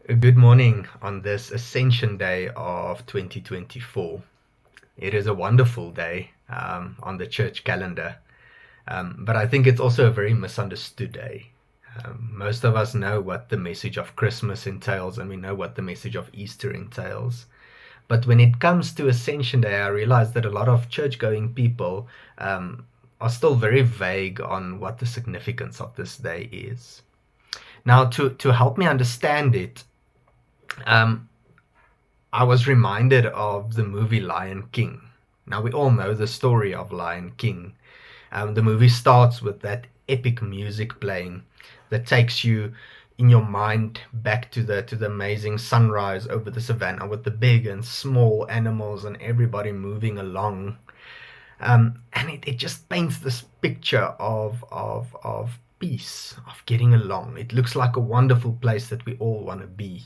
Good morning on this Ascension Day of 2024. It is a wonderful day on the church calendar, but I think it's also a very misunderstood day. Most of us know what the message of Christmas entails, and we know what the message of Easter entails. But when it comes to Ascension Day, I realize that a lot of church-going people are still very vague on what the significance of this day is. Now, to help me understand it, um, I was reminded of the movie Lion King. Now, we all know the story of Lion King. The movie starts with that epic music playing that takes you in your mind back to the amazing sunrise over the savannah with the big and small animals and everybody moving along. And it just paints this picture of peace, of getting along. It looks like a wonderful place that we all want to be.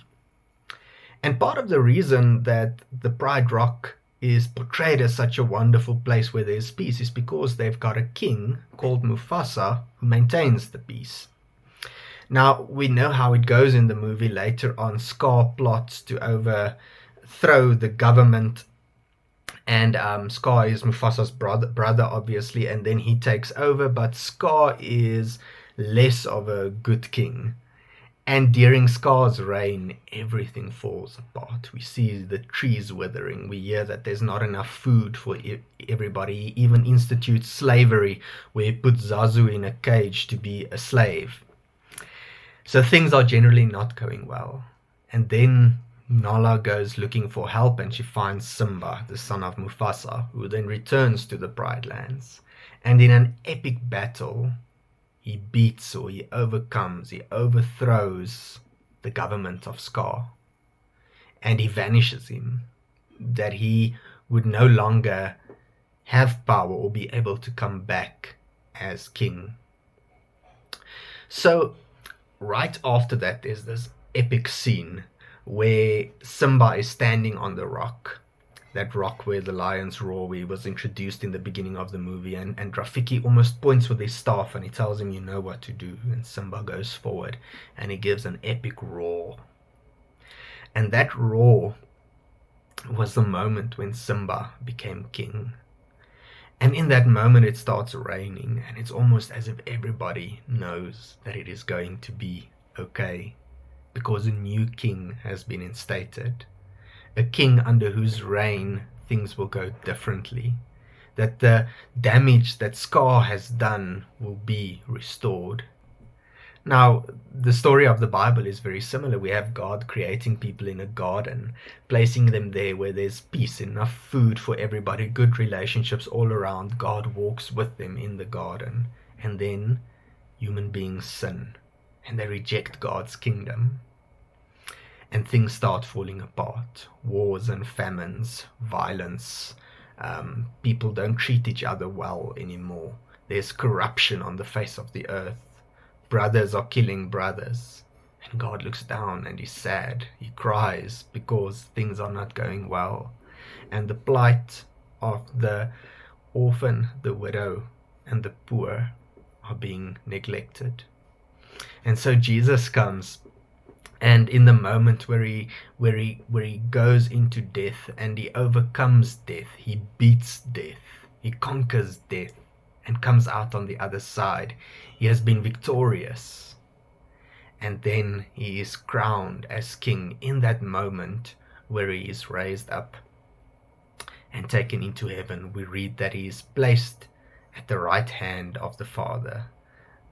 And part of the reason that the Pride Rock is portrayed as such a wonderful place where there's peace is because they've got a king called Mufasa who maintains the peace. Now, we know how it goes in the movie later on. Scar plots to overthrow the government, and Scar is Mufasa's brother, obviously, and then he takes over, but Scar is less of a good king. And during Scar's reign, everything falls apart. We see the trees withering. We hear that there's not enough food for everybody. He even institutes slavery, where he puts Zazu in a cage to be a slave. So things are generally not going well. And then Nala goes looking for help, and she finds Simba, the son of Mufasa, who then returns to the Pride Lands. And in an epic battle, he beats, or he overcomes, he overthrows the government of Scar, and he vanishes him, that he would no longer have power or be able to come back as king. So right after that, there's this epic scene where Simba is standing on the rock, that rock where the lions roar, where he was introduced in the beginning of the movie, and Rafiki almost points with his staff and he tells him, you know what to do, and Simba goes forward and he gives an epic roar. And that roar was the moment when Simba became king. And in that moment it starts raining, and it's almost as if everybody knows that it is going to be okay, because a new king has been instated. A king under whose reign things will go differently, that the damage that Scar has done will be restored. Now, the story of the Bible is very similar. We have God creating people in a garden, placing them there where there's peace, enough food for everybody, good relationships all around. God walks with them in the garden, and then human beings sin, and they reject God's kingdom. And things start falling apart. Wars and famines, violence. People don't treat each other well anymore. There's corruption on the face of the earth. Brothers are killing brothers. And God looks down and he's sad. He cries because things are not going well. And the plight of the orphan, the widow, and the poor are being neglected. And so Jesus comes, and in the moment where he goes into death and he overcomes death, he beats death, he conquers death and comes out on the other side. He has been victorious, and then he is crowned as king in that moment where he is raised up and taken into heaven. We read that he is placed at the right hand of the Father,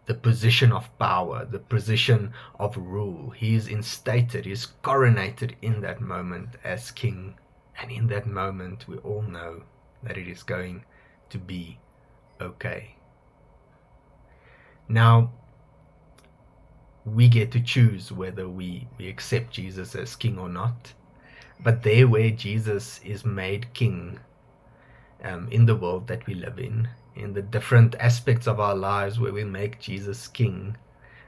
the position of power, the position of rule. He is instated, he is coronated in that moment as king. And in that moment, we all know that it is going to be okay. Now, we get to choose whether we accept Jesus as king or not. But there where Jesus is made king, in the world that we live in the different aspects of our lives where we make Jesus king,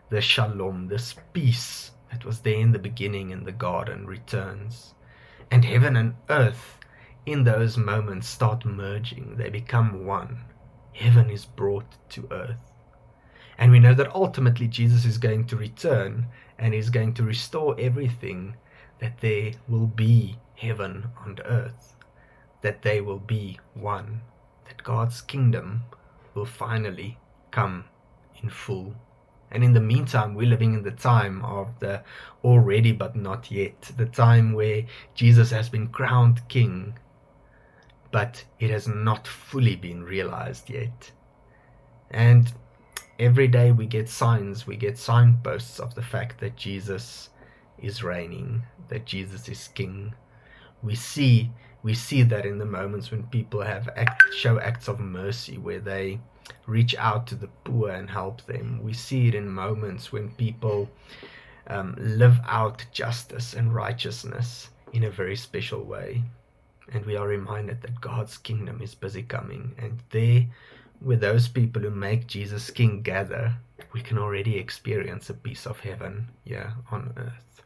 the shalom, this peace that was there in the beginning in the garden returns. And heaven and earth in those moments start merging. They become one. Heaven is brought to earth. And we know that ultimately Jesus is going to return and is going to restore everything, that there will be heaven on earth, that they will be one, that God's kingdom will finally come in full. And in the meantime, we're living in the time of the already but not yet, the time where Jesus has been crowned king, but it has not fully been realized yet. And every day we get signs, we get signposts of the fact that Jesus is reigning, that Jesus is king. We see that in the moments when people show acts of mercy, where they reach out to the poor and help them. We see it in moments when people live out justice and righteousness in a very special way. And we are reminded that God's kingdom is busy coming. And there, where those people who make Jesus king gather, we can already experience a piece of heaven here on earth.